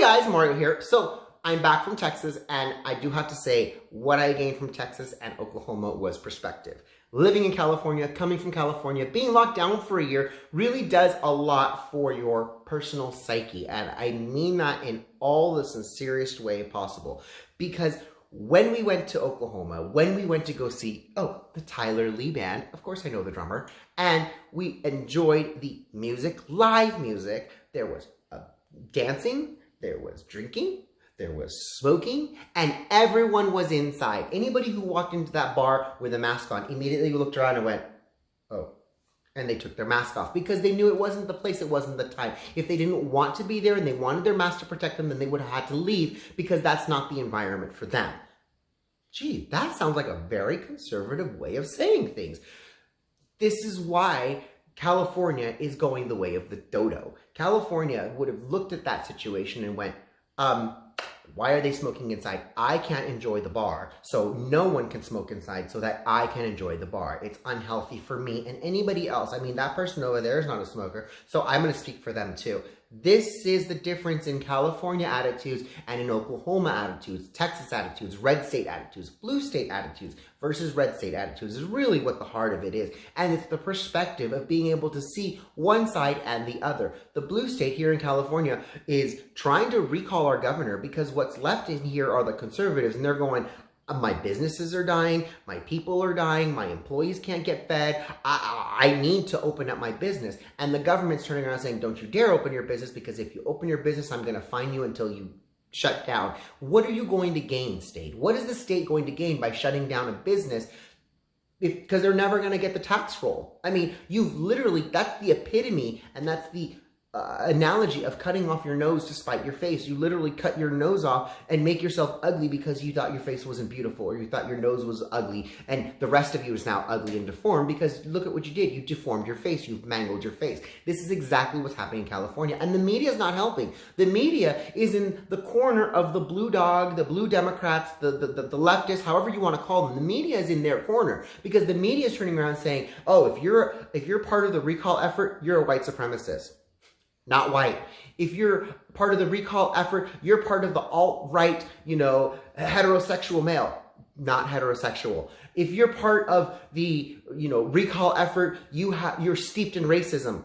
guys, Mario here. So I'm back from Texas, and I do have to say what I gained from Texas and Oklahoma was perspective. Living in California, coming from California, being locked down for a year really does a lot for your personal psyche. And I mean that in all the sincerest way possible. Because when we went to Oklahoma, when we went to go see, the Tyler Lee Band, of course I know the drummer, and we enjoyed the music, live music, there was dancing, there was drinking, there was smoking, and everyone was inside. Anybody who walked into that bar with a mask on immediately looked around and went, oh. And they took their mask off because they knew it wasn't the place, it wasn't the time. If they didn't want to be there and they wanted their mask to protect them, then they would have had to leave because that's not the environment for them. Gee, that sounds like a very conservative way of saying things. This is why California is going the way of the dodo. California would have looked at that situation and went, why are they smoking inside? I can't enjoy the bar, so no one can smoke inside so that I can enjoy the bar. It's unhealthy for me and anybody else. I mean, that person over there is not a smoker, so I'm going to speak for them too. This is the difference in California attitudes and in Oklahoma attitudes, Texas attitudes, red state attitudes, blue state attitudes versus red state attitudes is really what the heart of it is. And it's the perspective of being able to see one side and the other. The blue state here in California is trying to recall our governor because what's left in here are the conservatives, and they're going, my businesses are dying, my people are dying, my employees can't get fed, I need to open up my business. And the government's turning around saying, don't you dare open your business, because if you open your business, I'm going to fine you until you shut down. What are you going to gain, state? What is the state going to gain by shutting down a business? Because they're never going to get the tax roll. I mean, you've literally, that's the epitome, and that's the analogy of cutting off your nose to spite your face. You literally cut your nose off and make yourself ugly because you thought your face wasn't beautiful, or you thought your nose was ugly, and the rest of you is now ugly and deformed because look at what you did. You deformed your face. You've mangled your face. This is exactly what's happening in California, and the media is not helping. The media is in the corner of the blue dog, the blue Democrats, the leftists, however you want to call them. The media is in their corner because the media is turning around saying, oh, if you're part of the recall effort, you're a white supremacist. Not white. If you're part of the recall effort, you're part of the alt-right, heterosexual male. Not heterosexual. If you're part of the, recall effort, you're steeped in racism.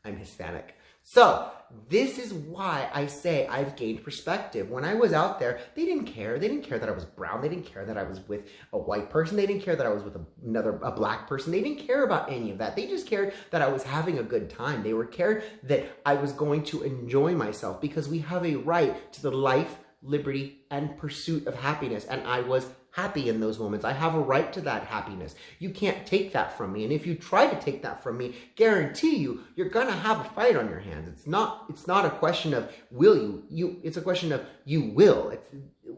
I'm Hispanic. So this is why I say I've gained perspective. When I was out there, they didn't care. They didn't care that I was brown. They didn't care that I was with a white person. They didn't care that I was with a black person. They didn't care about any of that. They just cared that I was having a good time. They cared that I was going to enjoy myself because we have a right to the life, liberty, and pursuit of happiness. And I was happy in those moments. I have a right to that happiness. You can't take that from me. And if you try to take that from me, guarantee you're going to have a fight on your hands. It's not a question of will you, it's a question of you will.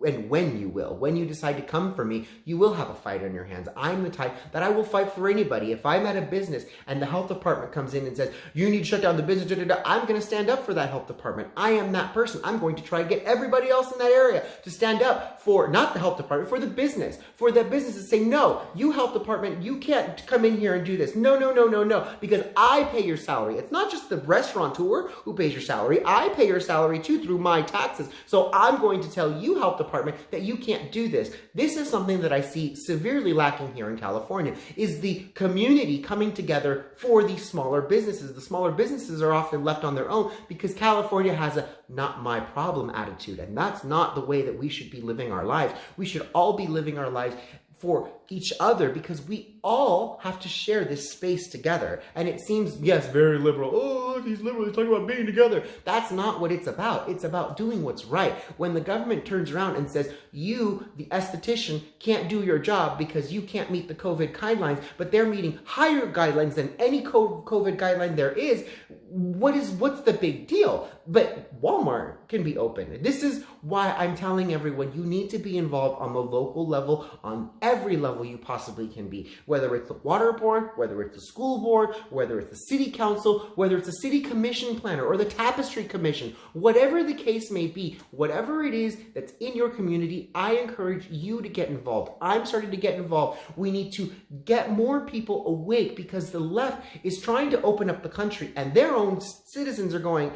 And when you will. When you decide to come for me, you will have a fight on your hands. I'm the type that I will fight for anybody. If I'm at a business and the health department comes in and says, you need to shut down the business, I'm going to stand up for that health department. I am that person. I'm going to try to get everybody else in that area to stand up for, not the health department, for the business. For that business to say, no, you health department, you can't come in here and do this. No, because I pay your salary. It's not just the restaurateur who pays your salary. I pay your salary too through my taxes. So I'm going to tell you, health department, that you can't do this. This is something that I see severely lacking here in California, is the community coming together for these smaller businesses. The smaller businesses are often left on their own because California has a not my problem attitude, and that's not the way that we should be living our lives. We should all be living our lives for each other because we all have to share this space together. And it seems, yes, very liberal. Oh, look, he's liberal. He's talking about being together. That's not what it's about. It's about doing what's right. When the government turns around and says, you, the esthetician, can't do your job because you can't meet the COVID guidelines, but they're meeting higher guidelines than any COVID guideline there is, what's the big deal? But Walmart can be open. This is why I'm telling everyone you need to be involved on the local level, on every level you possibly can be. Whether it's the water board, whether it's the school board, whether it's the city council, whether it's the city commission planner or the tapestry commission, whatever the case may be, whatever it is that's in your community, I encourage you to get involved. I'm starting to get involved. We need to get more people awake because the left is trying to open up the country and their own citizens are going,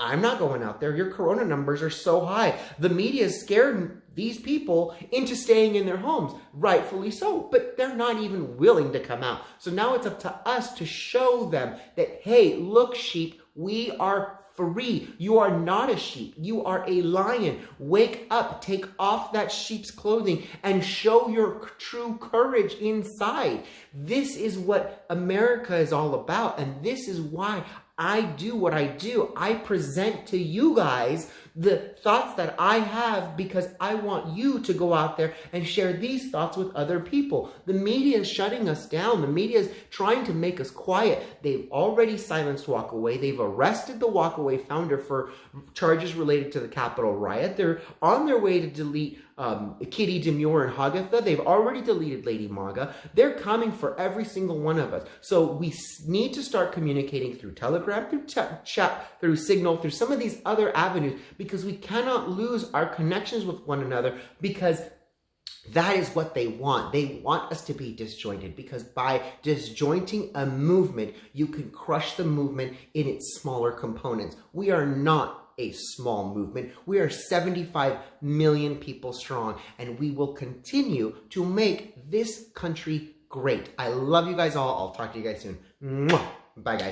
I'm not going out there. Your corona numbers are so high. The media is scared these people into staying in their homes, rightfully so, but they're not even willing to come out. So now it's up to us to show them that, hey, look, sheep, we are free. You are not a sheep. You are a lion. Wake up, take off that sheep's clothing and show your true courage inside. This is what America is all about, and this is why I do what I do. I present to you guys the thoughts that I have because I want you to go out there and share these thoughts with other people. The media is shutting us down. The media is trying to make us quiet. They've already silenced Walkaway. They've arrested the Walkaway founder for charges related to the Capitol riot. They're on their way to delete Kitty Demure and Hagatha. They've already deleted Lady Maga. They're coming for every single one of us. So we need to start communicating through Telegram, through chat, through Signal, through some of these other avenues, because we cannot lose our connections with one another, because that is what they want. They want us to be disjointed, because by disjointing a movement, you can crush the movement in its smaller components. We are not a small movement. We are 75 million people strong, and we will continue to make this country great. I love you guys all. I'll talk to you guys soon. Mwah. Bye, guys.